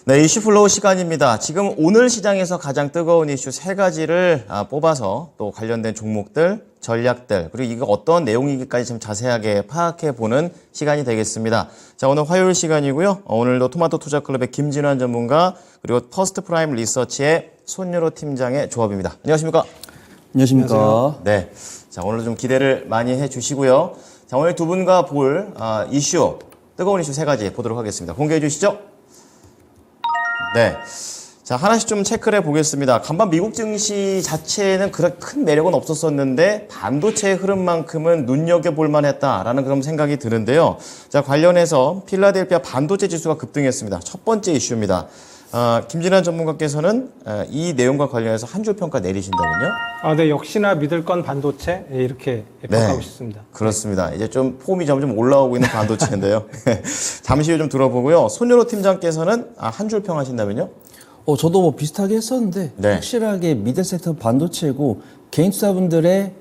네, 이슈 플로우 시간입니다. 지금 오늘 시장에서 가장 뜨거운 이슈 세 가지를 뽑아서 또 관련된 종목들, 전략들, 그리고 이거 어떤 내용이기까지 좀 자세하게 파악해보는 시간이 되겠습니다. 자, 오늘 화요일 시간이고요. 오늘도 토마토 투자클럽의 김진환 전문가, 그리고 퍼스트 프라임 리서치의 손유로 팀장의 조합입니다. 안녕하십니까? 안녕하십니까? 네. 자, 오늘 좀 기대를 많이 해주시고요. 자, 오늘 두 분과 볼 이슈, 뜨거운 이슈 세 가지 보도록 하겠습니다. 공개해 주시죠. 네. 자, 하나씩 좀 체크를 해보겠습니다. 간밤 미국 증시 자체는 그렇게 큰 매력은 없었었는데 반도체의 흐름만큼은 눈여겨볼 만했다라는 그런 생각이 드는데요. 자, 관련해서 필라델피아 반도체 지수가 급등했습니다. 첫 번째 이슈입니다. 김진환 전문가께서는 이 내용과 관련해서 한 줄 평가 내리신다면요? 네, 역시나 믿을 건 반도체 이렇게 평가하고 싶습니다. 그렇습니다. 이제 좀 폼이 점점 올라오고 있는 반도체인데요. 잠시 후에 좀 들어보고요. 손유로 팀장께서는 한 줄 평하신다면요? 저도 뭐 비슷하게 했었는데 네. 확실하게 미들 섹터 반도체고 개인 투자분들의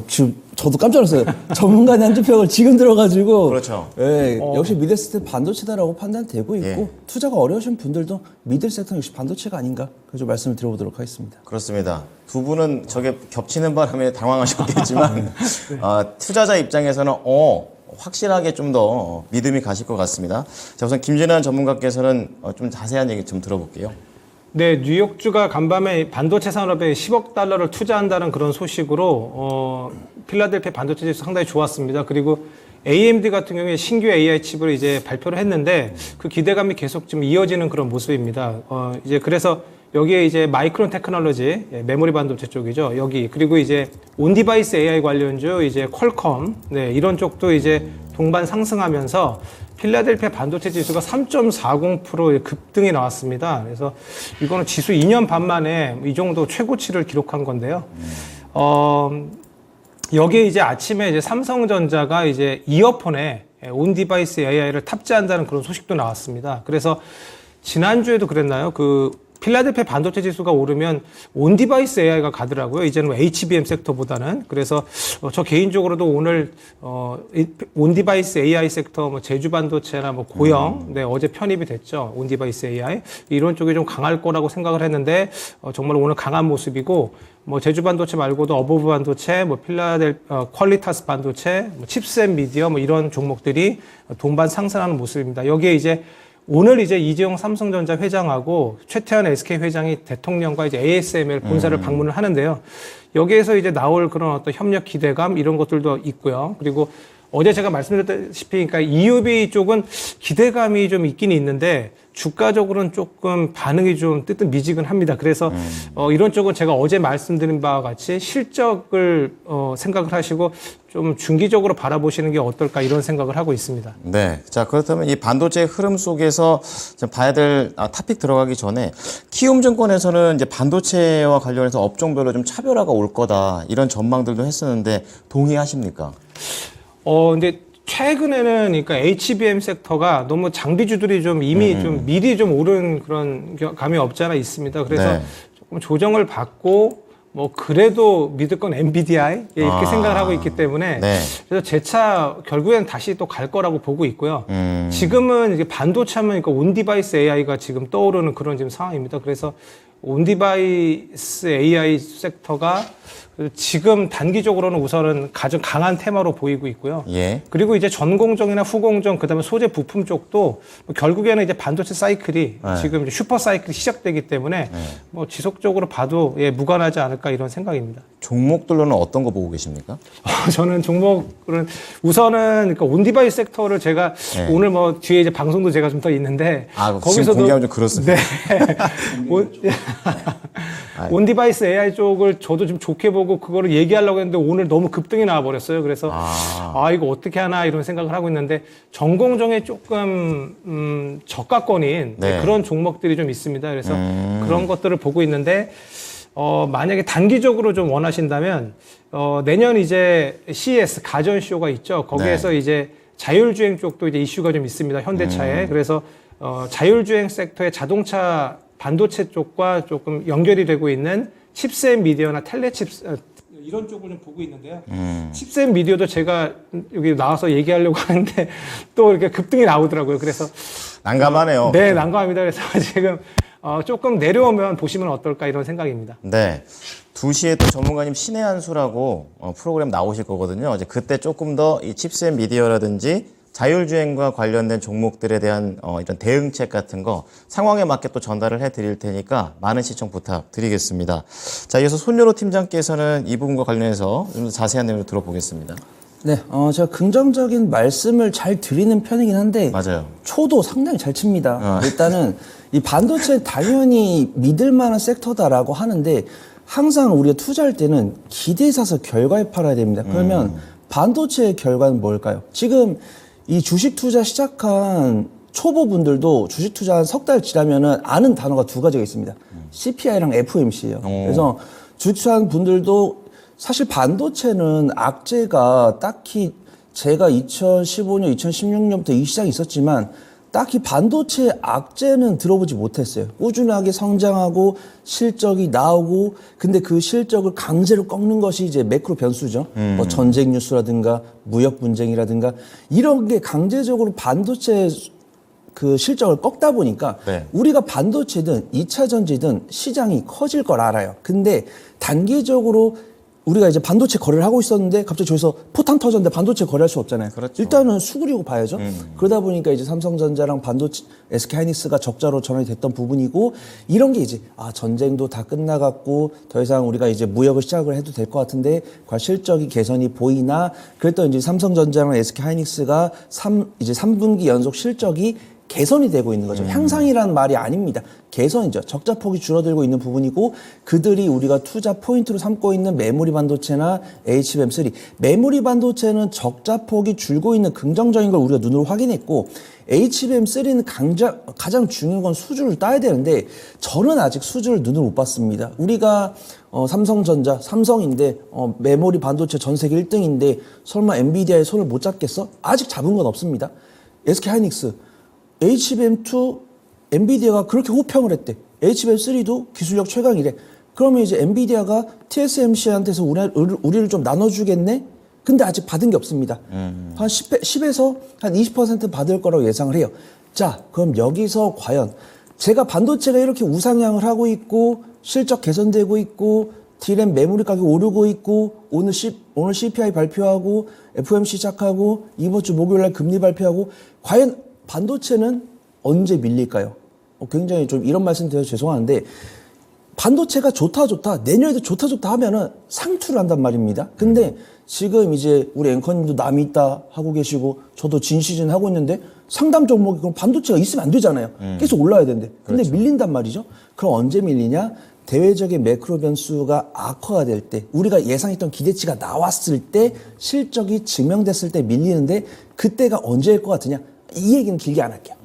지금 저도 깜짝 놀랐어요. 전문가의 한 줄 평을 지금 들어가지고 그렇죠. 예, 역시 미들 섹터 반도체다라고 판단되고 있고 예. 투자가 어려우신 분들도 미들 섹터 역시 반도체가 아닌가 그래서 말씀을 드려보도록 하겠습니다. 그렇습니다. 두 분은 저게 겹치는 바람에 당황하셨겠지만 투자자 입장에서는 확실하게 좀 더 믿음이 가실 것 같습니다. 자, 우선 김진환 전문가께서는 좀 자세한 얘기 좀 들어볼게요. 네, 뉴욕주가 간밤에 반도체 산업에 10억 달러를 투자한다는 그런 소식으로 필라델피아 반도체 지수 상당히 좋았습니다. 그리고 AMD 같은 경우에 신규 AI 칩을 이제 발표를 했는데 그 기대감이 계속 좀 이어지는 그런 모습입니다. 이제 그래서 여기에 이제 마이크론 테크놀로지, 메모리 반도체 쪽이죠. 여기. 그리고 이제 온디바이스 AI 관련주, 이제 퀄컴, 네, 이런 쪽도 이제 동반 상승하면서 필라델피아 반도체 지수가 3.40% 급등이 나왔습니다. 그래서 이거는 지수 2년 반 만에 이 정도 최고치를 기록한 건데요. 여기에 이제 아침에 이제 삼성전자가 이제 이어폰에 온디바이스 AI를 탑재한다는 그런 소식도 나왔습니다. 그래서 지난주에도 그랬나요? 필라델피아 반도체 지수가 오르면 온디바이스 AI가 가더라고요. 이제는 HBM 섹터보다는. 그래서 저 개인적으로도 오늘 온디바이스 AI 섹터, 뭐 제주 반도체나 뭐 고영, 네, 어제 편입이 됐죠. 온디바이스 AI 이런 쪽이 좀 강할 거라고 생각을 했는데 정말 오늘 강한 모습이고, 뭐 제주 반도체 말고도 어버브 반도체, 뭐 퀄리타스 반도체, 뭐 칩셋 미디어 뭐 이런 종목들이 동반 상승하는 모습입니다. 여기에 이제 오늘 이제 이재용 삼성전자 회장하고 최태원 SK 회장이 대통령과 이제 ASML 본사를 방문을 하는데요. 여기에서 이제 나올 그런 어떤 협력 기대감 이런 것들도 있고요. 그리고 어제 제가 말씀드렸다시피 그러니까 EUV 쪽은 기대감이 좀 있긴 있는데 주가적으로는 조금 반응이 좀 뜨뜻미지근합니다. 그래서 이런 쪽은 제가 어제 말씀드린 바와 같이 실적을 생각을 하시고 좀 중기적으로 바라보시는 게 어떨까 이런 생각을 하고 있습니다. 네. 자, 그렇다면 이 반도체 흐름 속에서 좀 봐야 될 토픽 들어가기 전에 키움증권에서는 이제 반도체와 관련해서 업종별로 좀 차별화가 올 거다 이런 전망들도 했었는데 동의하십니까? 근데 최근에는 그러니까 HBM 섹터가 너무 장비주들이 좀 이미 좀 미리 좀 오른 그런 감이 없지 않아 있습니다. 그래서 네. 조금 조정을 받고 뭐 그래도 믿을 건 NVIDIA 이렇게 생각을 하고 있기 때문에 네. 그래서 재차 결국엔 다시 또 갈 거라고 보고 있고요. 지금은 이제 반도체 하면 그러니까 온디바이스 AI가 지금 떠오르는 그런 지금 상황입니다. 그래서 온디바이스 AI 섹터가 지금 단기적으로는 우선은 가장 강한 테마로 보이고 있고요. 예. 그리고 이제 전공정이나 후공정, 그다음에 소재 부품 쪽도 뭐 결국에는 이제 반도체 사이클이 지금 이제 슈퍼 사이클이 시작되기 때문에 뭐 지속적으로 봐도 무관하지 않을까 이런 생각입니다. 종목들로는 어떤 거 보고 계십니까? 저는 종목은 우선은 그러니까 온디바이스 섹터를 제가 오늘 뭐 뒤에 이제 방송도 제가 좀 더 있는데 지금 공개하면 좀 그렇습니다. 네. 온디바이스 AI 쪽을 저도 좀 좋게 보고 그거를 얘기하려고 했는데 오늘 너무 급등이 나와버렸어요. 그래서 이거 어떻게 하나 이런 생각을 하고 있는데 전공정에 조금 저가권인 그런 종목들이 좀 있습니다. 그래서 그런 것들을 보고 있는데 만약에 단기적으로 좀 원하신다면 내년 이제 CES 가전쇼가 있죠. 거기에서 이제 자율주행 쪽도 이제 이슈가 좀 있습니다. 현대차에. 그래서 자율주행 섹터의 자동차 반도체 쪽과 조금 연결이 되고 있는 칩셋 미디어나 텔레칩 이런 쪽을 좀 보고 있는데요. 칩셋 미디어도 제가 여기 나와서 얘기하려고 하는데 또 이렇게 급등이 나오더라고요. 그래서 난감하네요. 네, 난감합니다. 그래서 지금 조금 내려오면 보시면 어떨까 이런 생각입니다. 네. 2시에 또 전문가님 신의 한 수라고 프로그램 나오실 거거든요. 이제 그때 조금 더 이 칩셋 미디어라든지 자율주행과 관련된 종목들에 대한 이런 대응책 같은 거 상황에 맞게 또 전달을 해드릴 테니까 많은 시청 부탁드리겠습니다. 자, 이어서 손연호 팀장께서는 이 부분과 관련해서 좀 더 자세한 내용을 들어보겠습니다. 네, 제가 긍정적인 말씀을 잘 드리는 편이긴 한데 맞아요. 초도 상당히 잘 칩니다. 일단은 이 반도체 당연히 믿을 만한 섹터다라고 하는데 항상 우리가 투자할 때는 기대에 사서 결과에 팔아야 됩니다. 그러면 반도체의 결과는 뭘까요? 지금 이 주식 투자 시작한 초보분들도 주식 투자 한 석 달 지나면은 아는 단어가 두 가지가 있습니다. CPI랑 FOMC예요. 그래서 주식 투자한 분들도 사실 반도체는 악재가 딱히 제가 2015년, 2016년부터 이 시장이 있었지만 딱히 반도체 악재는 들어보지 못했어요. 꾸준하게 성장하고 실적이 나오고 근데 그 실적을 강제로 꺾는 것이 이제 매크로 변수죠. 뭐 전쟁 뉴스라든가 무역 분쟁이라든가 이런 게 강제적으로 반도체 그 실적을 꺾다 보니까 네. 우리가 반도체든 2차 전지든 시장이 커질 걸 알아요. 근데 단기적으로 우리가 이제 반도체 거래를 하고 있었는데 갑자기 저기서 포탄 터졌는데 반도체 거래할 수 없잖아요. 그렇죠. 일단은 수그리고 봐야죠. 그러다 보니까 이제 삼성전자랑 반도체 SK하이닉스가 적자로 전환이 됐던 부분이고 이런 게 이제 전쟁도 다 끝나갔고 더 이상 우리가 이제 무역을 시작을 해도 될 것 같은데 과연 실적이 개선이 보이나 그랬더니 이제 삼성전자랑 SK하이닉스가 이제 3분기 연속 실적이 개선이 되고 있는 거죠. 향상이라는 말이 아닙니다. 개선이죠. 적자 폭이 줄어들고 있는 부분이고 그들이 우리가 투자 포인트로 삼고 있는 메모리 반도체나 HBM3. 메모리 반도체는 적자 폭이 줄고 있는 긍정적인 걸 우리가 눈으로 확인했고 HBM3는 가장 중요한 건 수주를 따야 되는데 저는 아직 수주를 눈으로 못 봤습니다. 우리가 삼성전자, 삼성인데 메모리 반도체 전 세계 1등인데 설마 엔비디아의 손을 못 잡겠어? 아직 잡은 건 없습니다. SK하이닉스 HBM2 엔비디아가 그렇게 호평을 했대. HBM3도 기술력 최강이래. 그러면 이제 엔비디아가 TSMC한테서 우리를 좀 나눠주겠네? 근데 아직 받은 게 없습니다. 한 10에서 한 20% 받을 거라고 예상을 해요. 자, 그럼 여기서 과연 제가 반도체가 이렇게 우상향을 하고 있고 실적 개선되고 있고 D램 메모리 가격 오르고 있고 오늘 CPI 발표하고 FOMC 시작하고 이번 주 목요일날 금리 발표하고 과연 반도체는 언제 밀릴까요? 굉장히 좀 이런 말씀 드려서 죄송한데 반도체가 좋다 내년에도 좋다 하면은 상투를 한단 말입니다. 근데 지금 이제 우리 앵커님도 남이 있다 하고 계시고 저도 진 시즌 하고 있는데 상담 종목이 그럼 반도체가 있으면 안 되잖아요. 계속 올라야 되는데. 근데 그렇죠. 밀린단 말이죠. 그럼 언제 밀리냐? 대외적인 매크로 변수가 악화가 될 때 우리가 예상했던 기대치가 나왔을 때 실적이 증명됐을 때 밀리는데 그때가 언제일 것 같으냐? 이 얘기는 길게 안 할게요.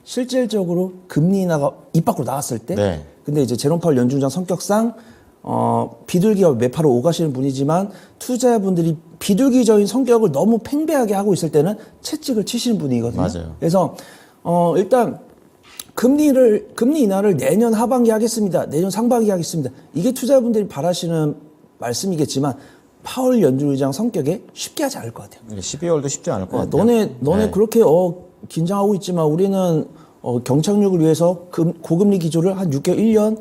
실질적으로 금리 인하가 입 밖으로 나왔을 때 네. 근데 이제 제롬 파월 연준장 성격상 비둘기와 매파로 오가시는 분이지만 투자자분들이 비둘기적인 성격을 너무 팽배하게 하고 있을 때는 채찍을 치시는 분이거든요. 맞아요. 그래서 일단 금리 인하를 내년 하반기 하겠습니다. 내년 상반기 하겠습니다. 이게 투자자분들이 바라시는 말씀이겠지만 파월 연준 의장 성격에 쉽게 하지 않을 것 같아요. 12월도 쉽지 않을 것 같아요. 너네 그렇게 긴장하고 있지만 우리는 경착륙을 위해서 고금리 기조를 한 6개월, 1년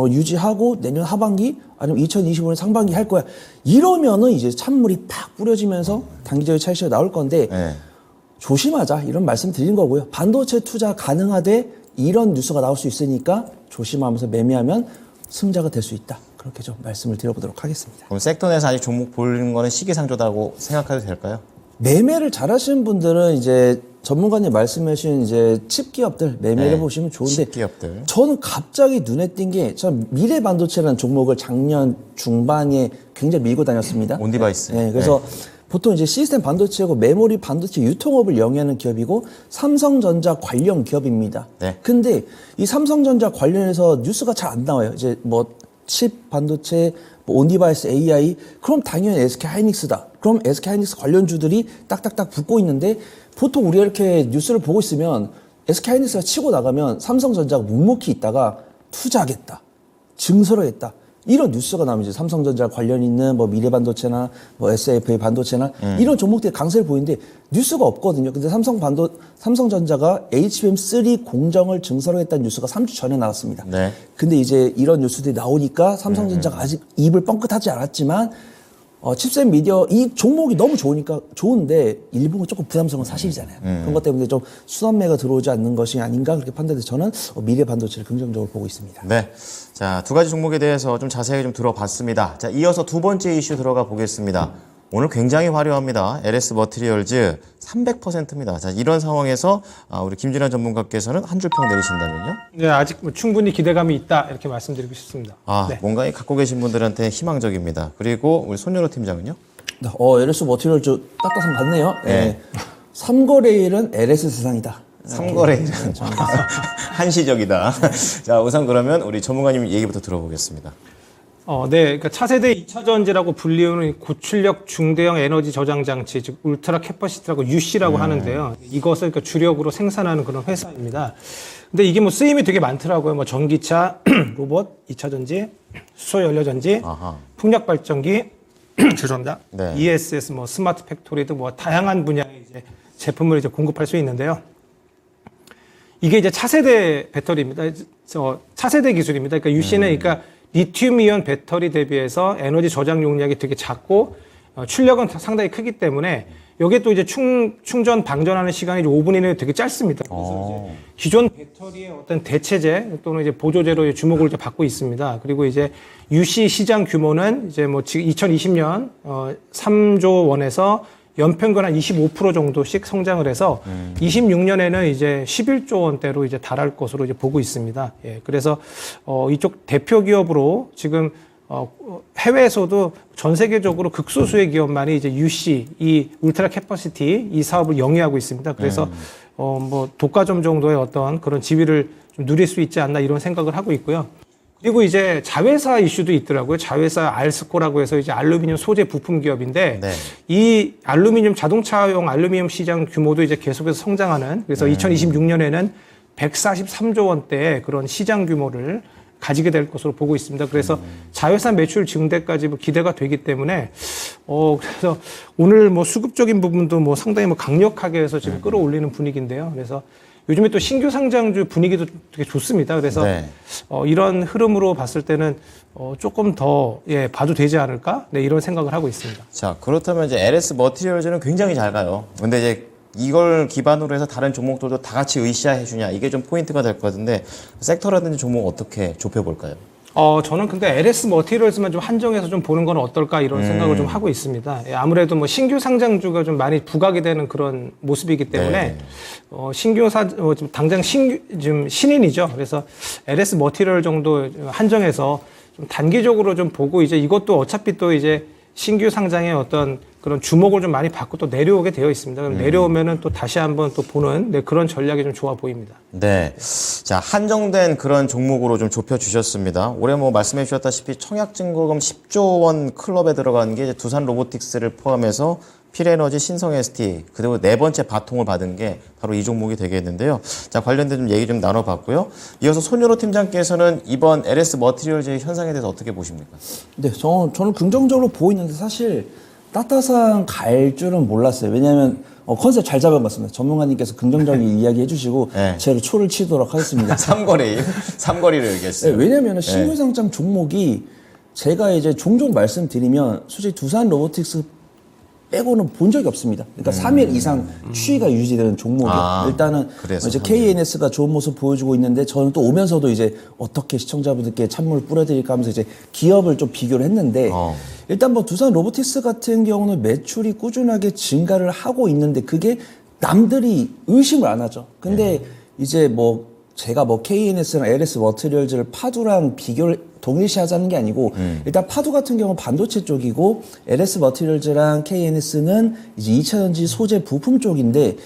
유지하고 내년 하반기 아니면 2025년 상반기 할 거야. 이러면은 이제 찬물이 팍 뿌려지면서 단기적인 차익이 나올 건데 네. 조심하자 이런 말씀 드린 거고요. 반도체 투자 가능하되 이런 뉴스가 나올 수 있으니까 조심하면서 매매하면 승자가 될 수 있다. 그렇게 좀 말씀을 드려보도록 하겠습니다. 그럼 섹터 내에서 아직 종목 보는 거는 시기상조다고 생각해도 될까요? 매매를 잘하시는 분들은 이제 전문가님 말씀하신 이제 칩 기업들 매매를 보시면 좋은데 칩 기업들. 저는 갑자기 눈에 띈 게 전 미래 반도체라는 종목을 작년 중반에 굉장히 밀고 다녔습니다. 온디바이스. 네, 그래서 보통 이제 시스템 반도체하고 메모리 반도체 유통업을 영위하는 기업이고 삼성전자 관련 기업입니다. 네. 근데 이 삼성전자 관련해서 뉴스가 잘 안 나와요. 이제 뭐 칩 반도체, 뭐 온디바이스 AI, 그럼 당연히 SK하이닉스다. 그럼 SK하이닉스 관련주들이 딱딱딱 붙고 있는데 보통 우리가 이렇게 뉴스를 보고 있으면 SK하이닉스가 치고 나가면 삼성전자가 묵묵히 있다가 투자하겠다, 증설하겠다, 이런 뉴스가 나오면 이제 삼성전자 관련 있는 뭐 미래반도체나 뭐 SFA 반도체나 이런 종목들이 강세를 보이는데 뉴스가 없거든요. 근데 삼성전자가 HBM3 공정을 증설하겠다는 뉴스가 3주 전에 나왔습니다. 네. 근데 이제 이런 뉴스들이 나오니까 삼성전자가 아직 입을 뻥끗하지 않았지만 칩셋 미디어 이 종목이 너무 좋은데 일본은 조금 부담스러운 사실이잖아요. 그런 것 때문에 좀 순환매가 들어오지 않는 것이 아닌가 그렇게 판단돼서 저는 미래 반도체를 긍정적으로 보고 있습니다. 네. 자, 두 가지 종목에 대해서 좀 자세히 좀 들어봤습니다. 자, 이어서 두 번째 이슈 들어가 보겠습니다. 오늘 굉장히 화려합니다. LS 머티리얼즈 300%입니다. 자, 이런 상황에서 우리 김진환 전문가께서는 한 줄 평 내리신다면요? 네, 아직 뭐 충분히 기대감이 있다 이렇게 말씀드리고 싶습니다. 네. 뭔가 갖고 계신 분들한테 희망적입니다. 그리고 우리 손연호 팀장은요? LS 머티리얼즈 딱딱한 같네요. 네. 삼거래일은 LS 세상이다. 삼거래일은 한시적이다. 자, 우선 그러면 우리 전문가님 얘기부터 들어보겠습니다. 네, 그러니까 차세대 2차 전지라고 불리우는 고출력 중대형 에너지 저장 장치, 즉 울트라 캐퍼시티라고 UC라고 하는데요. 이것을 그러니까 주력으로 생산하는 그런 회사입니다. 근데 이게 뭐 쓰임이 되게 많더라고요. 뭐 전기차, 로봇, 2차 전지, 수소 연료 전지, 풍력 발전기, 죄송합니다. 네. ESS, 뭐 스마트 팩토리 등 뭐 다양한 분야의 이제 제품을 이제 공급할 수 있는데요. 이게 이제 차세대 배터리입니다. 차세대 기술입니다. 그러니까 UC는 그러니까 리튬이온 배터리 대비해서 에너지 저장 용량이 되게 작고 출력은 상당히 크기 때문에 여기에 또 이제 충전 방전하는 시간이 5분 이내에 되게 짧습니다. 그래서 이제 기존 배터리의 어떤 대체제 또는 이제 보조제로 주목을 이제 받고 있습니다. 그리고 이제 UC 시장 규모는 이제 뭐 지금 2020년 3조 원에서 연평균 한 25% 정도씩 성장을 해서 26년에는 이제 11조 원대로 이제 달할 것으로 이제 보고 있습니다. 예, 그래서 이쪽 대표 기업으로 지금 해외에서도 전 세계적으로 극소수의 기업만이 이제 UC 이 울트라 캐퍼시티 이 사업을 영위하고 있습니다. 그래서 뭐 독과점 정도의 어떤 그런 지위를 좀 누릴 수 있지 않나 이런 생각을 하고 있고요. 그리고 이제 자회사 이슈도 있더라고요. 자회사 알스코라고 해서 이제 알루미늄 소재 부품 기업인데 네. 이 알루미늄 자동차용 알루미늄 시장 규모도 이제 계속해서 성장하는 그래서 2026년에는 143조 원대의 그런 시장 규모를 가지게 될 것으로 보고 있습니다. 그래서 자회사 매출 증대까지 뭐 기대가 되기 때문에 그래서 오늘 뭐 수급적인 부분도 뭐 상당히 뭐 강력하게 해서 지금 끌어올리는 분위기인데요. 그래서 요즘에 또 신규 상장주 분위기도 되게 좋습니다. 그래서 네. 이런 흐름으로 봤을 때는 조금 더 봐도 되지 않을까? 네, 이런 생각을 하고 있습니다. 자, 그렇다면 이제 LS 머티리얼즈는 굉장히 잘 가요. 근데 이제 이걸 기반으로 해서 다른 종목들도 다 같이 의시해 주냐 이게 좀 포인트가 될 것 같은데 섹터라든지 종목 어떻게 좁혀볼까요? 저는 근데 LS 머티리얼즈만 좀 한정해서 좀 보는 건 어떨까 이런 생각을 좀 하고 있습니다. 예, 아무래도 뭐 신규 상장주가 좀 많이 부각이 되는 그런 모습이기 때문에 지금 당장 지금 신인이죠. 그래서 LS 머티리얼 정도 한정해서 좀 단기적으로 좀 보고 이제 이것도 어차피 또 이제 신규 상장의 어떤 그런 주목을 좀 많이 받고 또 내려오게 되어 있습니다. 그럼 내려오면은 또 다시 한번 또 보는 그런 전략이 좀 좋아 보입니다. 네. 자, 한정된 그런 종목으로 좀 좁혀주셨습니다. 올해 뭐 말씀해 주셨다시피 청약증거금 10조 원 클럽에 들어간 게 이제 두산 로보틱스를 포함해서 필에너지, 신성 ST, 그리고 네 번째 바통을 받은 게 바로 이 종목이 되겠는데요. 자, 관련된 좀 얘기 좀 나눠봤고요. 이어서 손연호 팀장께서는 이번 LS 머티리얼즈의 현상에 대해서 어떻게 보십니까? 네, 저는 긍정적으로 보고 있는데 사실 따따상 갈 줄은 몰랐어요. 왜냐하면 컨셉 잘 잡아봤습니다. 전문가님께서 긍정적인 이야기 해주시고 네. 제가 초를 치도록 하겠습니다. 삼거리를 얘기했어요. 네, 왜냐하면 신규 상장 종목이 제가 이제 종종 말씀드리면 솔직히 두산 로보틱스 빼고는 본 적이 없습니다. 그러니까 3일 이상 추이가 유지되는 종목이에요. 일단은 이제 KNS가 좋은 모습 보여주고 있는데 저는 또 오면서도 이제 어떻게 시청자분들께 찬물을 뿌려드릴까 하면서 이제 기업을 좀 비교를 했는데 일단 뭐 두산 로보틱스 같은 경우는 매출이 꾸준하게 증가를 하고 있는데 그게 남들이 의심을 안 하죠. 근데 이제 뭐 제가 뭐 KNS랑 LS 머티리얼즈를 파두랑 비교를 동일시하자는 게 아니고 일단 파두 같은 경우는 반도체 쪽이고 LS 머티리얼즈랑 KNS는 이제 2차 전지 소재 부품 쪽인데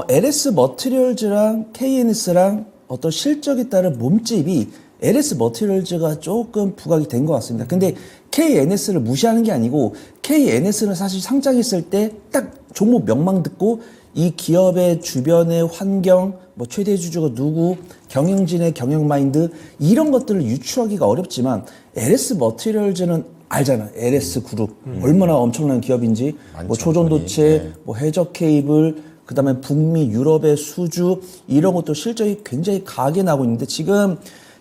LS 머티리얼즈랑 KNS랑 어떤 실적에 따른 몸집이 LS 머티리얼즈가 조금 부각이 된 것 같습니다. 근데 KNS를 무시하는 게 아니고 KNS는 사실 상장했을 때 딱 종목 명망 듣고 이 기업의 주변의 환경, 뭐 최대 주주가 누구, 경영진의 경영 마인드 이런 것들을 유추하기가 어렵지만 LS 머티리얼즈는 알잖아. LS 그룹 얼마나 엄청난 기업인지 많죠, 뭐 초전도체, 네. 뭐 해적 케이블, 그다음에 북미, 유럽의 수주 이런 것도 실적이 굉장히 강하게 나고 있는데 지금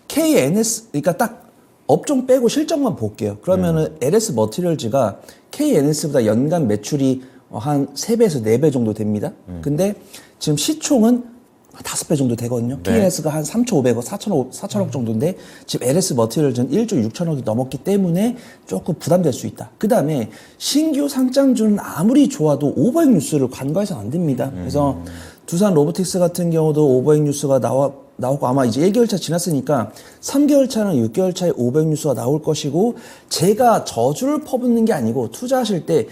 KNS 그러니까 딱 업종 빼고 실적만 볼게요. 그러면은 LS 머티리얼즈가 KNS보다 연간 매출이 한 3배에서 4배 정도 됩니다. 근데 지금 시총은 5배 정도 되거든요. 네. KNS가 한 3,500억, 4천억 정도인데 지금 LS 머티리얼즈는 1조 6천억이 넘었기 때문에 조금 부담될 수 있다. 그 다음에 신규 상장주는 아무리 좋아도 오버액 뉴스를 간과해서는 안 됩니다. 그래서 두산 로보틱스 같은 경우도 오버액 뉴스가 나오고 아마 이제 1개월 차 지났으니까 3개월 차나 6개월 차에 오버액 뉴스가 나올 것이고 제가 저주를 퍼붓는 게 아니고 투자하실 때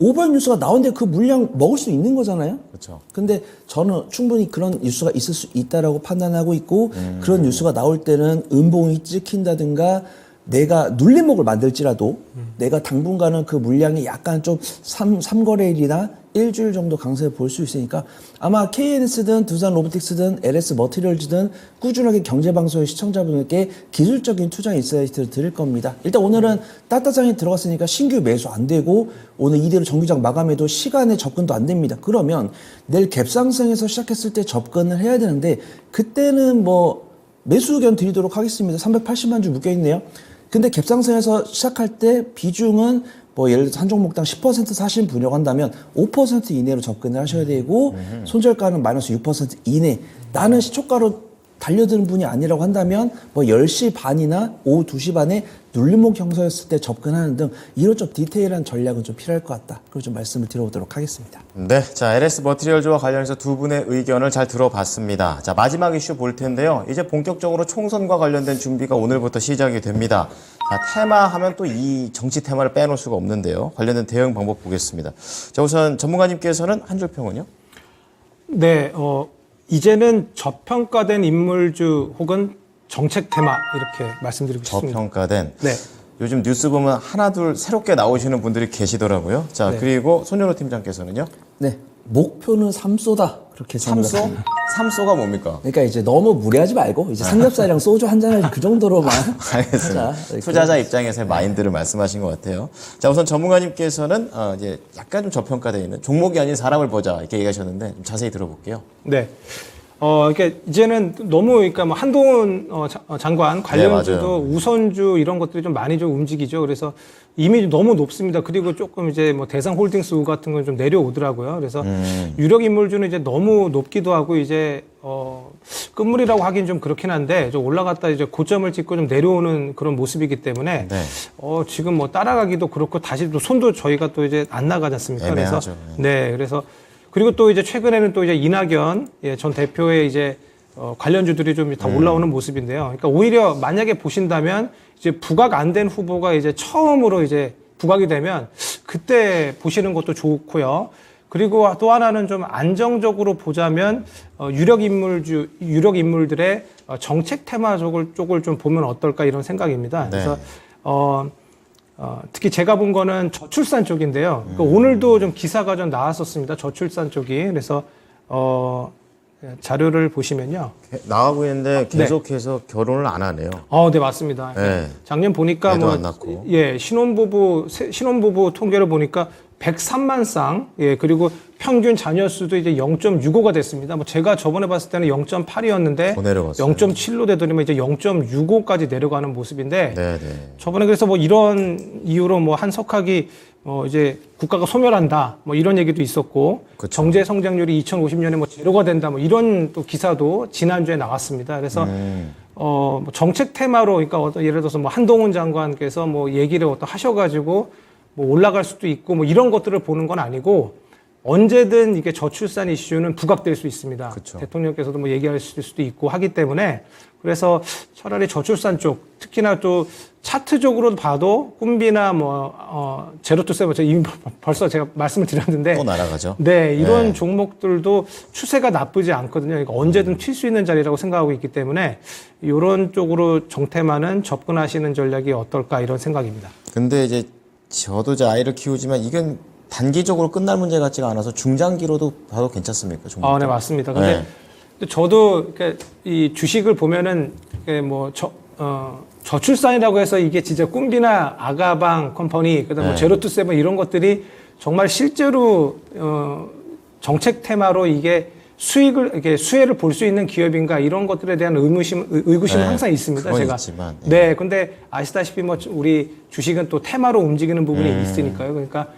오버액 뉴스가 나오는데 그 물량 먹을 수 있는 거잖아요. 그렇죠. 근데 저는 충분히 그런 뉴스가 있을 수 있다라고 판단하고 있고 그런 뉴스가 나올 때는 음봉이 찍힌다든가 내가 눌림목을 만들지라도 내가 당분간은 그 물량이 약간 좀 3거래일이나 일주일 정도 강세를 볼 수 있으니까 아마 KNS든 두산 로보틱스든 LS 머티리얼즈든 꾸준하게 경제방송의 시청자분들께 기술적인 투자 인사이트를 드릴 겁니다. 일단 오늘은 따따장에 들어갔으니까 신규 매수 안 되고 오늘 이대로 정규장 마감해도 시간에 접근도 안 됩니다. 그러면 내일 갭상승에서 시작했을 때 접근을 해야 되는데 그때는 뭐 매수 의견 드리도록 하겠습니다. 380만 주 묶여있네요. 근데 갭상승에서 시작할 때 비중은 뭐 예를 들어서 한 종목당 10% 사신 분이라고 한다면 5% 이내로 접근을 하셔야 되고 손절가는 마이너스 6% 이내. 나는 시초가로 달려드는 분이 아니라고 한다면 뭐 10시 반이나 오후 2시 반에 눌림목 형성했을 때 접근하는 등 이런 좀 디테일한 전략은 좀 필요할 것 같다. 그걸 좀 말씀을 드려보도록 하겠습니다. 네, 자 LS 머티리얼즈와 관련해서 두 분의 의견을 잘 들어봤습니다. 자 마지막 이슈 볼 텐데요. 이제 본격적으로 총선과 관련된 준비가 오늘부터 시작이 됩니다. 자 테마 하면 또 이 정치 테마를 빼놓을 수가 없는데요. 관련된 대응 방법 보겠습니다. 자 우선 전문가님께서는 한 줄 평은요? 네, 이제는 저평가된 인물주 혹은 정책 테마 이렇게 말씀드리고 싶습니다. 저평가된. 네. 요즘 뉴스 보면 하나 둘 새롭게 나오시는 분들이 계시더라고요. 자 네. 그리고 손현호 팀장께서는요? 네. 목표는 삼소다. 그렇게 삼소? 정리했습니다. 삼소가 뭡니까? 그러니까 이제 너무 무리하지 말고 이제 삼겹살이랑 소주 한 잔을 그 정도로만 알겠습니다. 하자. 투자자 입장에서의 마인드를 말씀하신 것 같아요. 자, 우선 전문가님께서는 이제 약간 좀 저평가되어 있는 종목이 아닌 사람을 보자 이렇게 얘기하셨는데 좀 자세히 들어볼게요. 네. 그러니까 이제는 너무 그러니까 뭐 한동훈 장관 관련주도 네, 우선주 이런 것들이 좀 많이 좀 움직이죠. 그래서 이미 너무 높습니다. 그리고 조금 이제 뭐 대상홀딩스 우 같은 건 좀 내려오더라고요. 그래서 유력 인물주는 이제 너무 높기도 하고 이제 끝물이라고 하긴 좀 그렇긴 한데 좀 올라갔다 이제 고점을 찍고 좀 내려오는 그런 모습이기 때문에 네. 지금 뭐 따라가기도 그렇고 다시 또 손도 저희가 또 이제 안 나가지 않습니까? 애매하죠. 그래서 네, 그래서 그리고 또 이제 최근에는 또 이제 이낙연 전 대표의 이제 관련주들이 좀 다 올라오는 모습인데요. 그러니까 오히려 만약에 보신다면 이제 부각 안 된 후보가 이제 처음으로 이제 부각이 되면 그때 보시는 것도 좋고요. 그리고 또 하나는 좀 안정적으로 보자면 유력 인물들의 정책 테마 쪽을 좀 보면 어떨까 이런 생각입니다. 네. 그래서 특히 제가 본 거는 저출산 쪽인데요. 그러니까 오늘도 좀 기사가 좀 나왔었습니다. 저출산 쪽이. 그래서 자료를 보시면요. 나가고 있는데 계속해서 결혼을 안 하네요. 네, 맞습니다. 네. 작년 보니까 애도 뭐 안 낳고. 신혼부부 통계를 보니까 103만 쌍, 그리고 평균 자녀 수도 이제 0.65가 됐습니다. 뭐 제가 저번에 봤을 때는 0.8이었는데 더 내려갔어요. 0.7로 되더니만 이제 0.65까지 내려가는 모습인데 네. 저번에 그래서 뭐 이런 이유로 뭐 한석학이 이제 국가가 소멸한다 뭐 이런 얘기도 있었고 그쵸. 경제 성장률이 2050년에 뭐 제로가 된다 뭐 이런 또 기사도 지난주에 나왔습니다. 그래서 뭐 정책 테마로 그러니까 예를 들어서 뭐 한동훈 장관께서 뭐 얘기를 하셔가지고 뭐 올라갈 수도 있고 뭐 이런 것들을 보는 건 아니고 언제든 이게 저출산 이슈는 부각될 수 있습니다. 그쵸. 대통령께서도 뭐 얘기할 수도 있고 하기 때문에 그래서 차라리 저출산 쪽 특히나 또 차트적으로 봐도 꿈비나 뭐 제로투세븐 이미 벌써 제가 말씀을 드렸는데 또 날아가죠. 네, 이런 종목들도 추세가 나쁘지 않거든요. 그러니까 언제든 튈 수 있는 자리라고 생각하고 있기 때문에 이런 쪽으로 정테마는 접근하시는 전략이 어떨까 이런 생각입니다. 근데 이제 저도 이제 아이를 키우지만 이건 단기적으로 끝날 문제 같지가 않아서 중장기로도 봐도 괜찮습니까? 종목? 네, 맞습니다. 근데 저도 이 주식을 보면은 뭐 저출산이라고 해서 이게 진짜 꿈비나 아가방 컴퍼니, 그다음 뭐 제로투세븐 이런 것들이 정말 실제로 정책 테마로 이게 수혜를 볼 수 있는 기업인가 이런 것들에 대한 의구심은 항상 있습니다. 그건 제가. 있지만, 네, 근데 아시다시피 뭐 우리 주식은 또 테마로 움직이는 부분이 있으니까요. 그러니까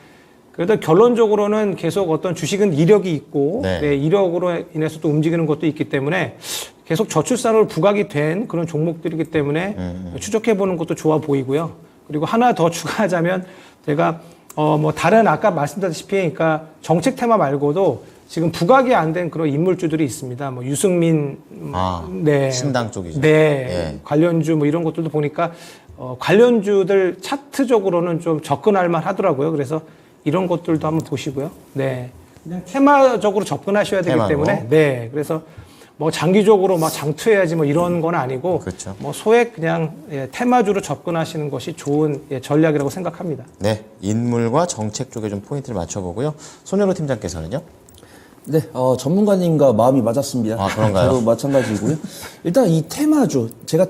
그래도 결론적으로는 계속 어떤 주식은 이력이 있고 네, 이력으로 인해서 또 움직이는 것도 있기 때문에 계속 저출산으로 부각이 된 그런 종목들이기 때문에 추적해 보는 것도 좋아 보이고요. 그리고 하나 더 추가하자면 제가 뭐 다른 아까 말씀드렸다시피 그러니까 정책 테마 말고도 지금 부각이 안 된 그런 인물주들이 있습니다. 뭐 유승민, 네, 신당 쪽이죠. 네, 관련주 뭐 이런 것들도 보니까 관련주들 차트적으로는 좀 접근할 만 하더라고요. 그래서 이런 것들도 한번 보시고요. 네, 그냥 테마적으로 접근하셔야 되기 테마로. 때문에 네, 그래서 뭐 장기적으로 막 장투해야지 뭐 이런 건 아니고 그렇죠. 뭐 소액 그냥 테마주로 접근하시는 것이 좋은 전략이라고 생각합니다. 네, 인물과 정책 쪽에 좀 포인트를 맞춰보고요. 손현우 팀장께서는요? 네, 전문가님과 마음이 맞았습니다. 아, 그런가요? 저도 마찬가지고요. 일단 이 테마주, 제가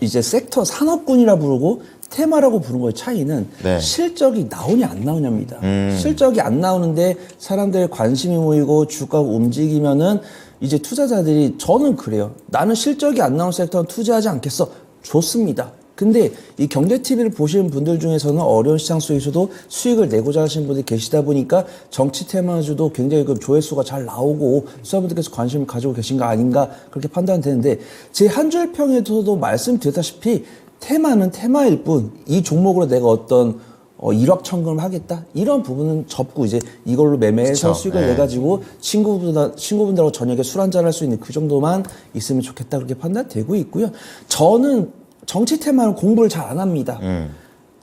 이제 섹터 산업군이라 부르고 테마라고 부른 거의 차이는 네. 실적이 나오냐 안 나오냐입니다. 실적이 안 나오는데 사람들의 관심이 모이고 주가가 움직이면은 이제 투자자들이 저는 그래요. 나는 실적이 안 나온 섹터는 투자하지 않겠어. 좋습니다. 근데 이 경제TV를 보시는 분들 중에서는 어려운 시장 속에서도 수익을 내고자 하시는 분들이 계시다 보니까 정치 테마주도 굉장히 그 조회수가 잘 나오고 투자분들께서 관심을 가지고 계신 거 아닌가 그렇게 판단되는데 제 한 줄 평에서도 말씀드렸다시피 테마는 테마일 뿐 이 종목으로 내가 어떤 일확천금을 하겠다 이런 부분은 접고 이제 이걸로 매매해서 그쵸. 수익을 내가지고 친구분들하고 저녁에 술 한잔 할 수 있는 그 정도만 있으면 좋겠다 그렇게 판단되고 있고요. 저는 정치 테마는 공부를 잘 안 합니다.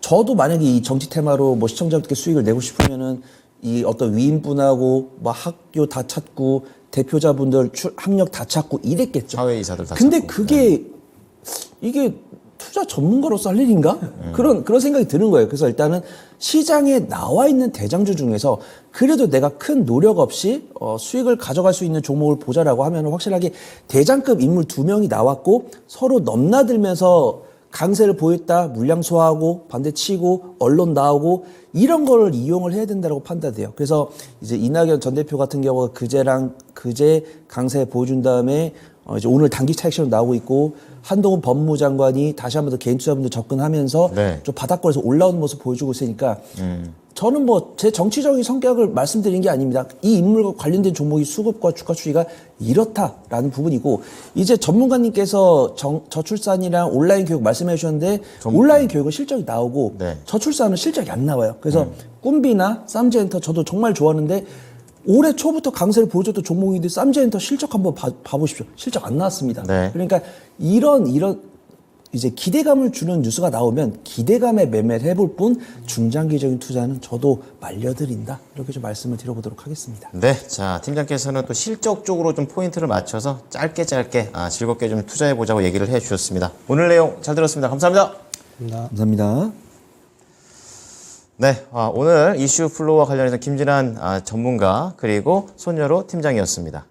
저도 만약에 이 정치 테마로 뭐 시청자분들께 수익을 내고 싶으면은 이 어떤 위인분하고 뭐 학교 다 찾고 대표자분들 학력 다 찾고 이랬겠죠. 사회이사들 다 근데 찾고. 그게 이게 투자 전문가로서 할 일인가? 그런 생각이 드는 거예요. 그래서 일단은 시장에 나와 있는 대장주 중에서 그래도 내가 큰 노력 없이 수익을 가져갈 수 있는 종목을 보자라고 하면 확실하게 대장급 인물 2명이 나왔고 서로 넘나들면서 강세를 보였다, 물량 소화하고 반대 치고 언론 나오고 이런 거를 이용을 해야 된다고 판단돼요. 그래서 이제 이낙연 전 대표 같은 경우가 그제 강세 보여준 다음에 이제 오늘 단기 차익실험 나오고 있고 한동훈 법무장관이 다시 한 번 더 개인 투자분들 접근하면서 네. 좀 바닥권에서 올라오는 모습 보여주고 있으니까 저는 뭐 제 정치적인 성격을 말씀드린 게 아닙니다. 이 인물과 관련된 종목이 수급과 주가 추이가 이렇다라는 부분이고 이제 전문가님께서 저출산이랑 온라인 교육 말씀해 주셨는데 온라인 교육은 실적이 나오고 네. 저출산은 실적이 안 나와요. 그래서 꿈비나 쌈지엔터 저도 정말 좋아하는데 올해 초부터 강세를 보여줬던 종목인데 쌈지엔터 실적 한번 봐보십시오. 실적 안 나왔습니다. 네. 그러니까 이런 이제 기대감을 주는 뉴스가 나오면 기대감에 매매를 해볼 뿐 중장기적인 투자는 저도 말려드린다. 이렇게 좀 말씀을 드려보도록 하겠습니다. 네, 자 팀장께서는 또 실적 쪽으로 좀 포인트를 맞춰서 짧게 즐겁게 좀 투자해 보자고 얘기를 해주셨습니다. 오늘 내용 잘 들었습니다. 감사합니다. 감사합니다. 네, 오늘 이슈 플로우와 관련해서 김진환 전문가 그리고 손여로 팀장이었습니다.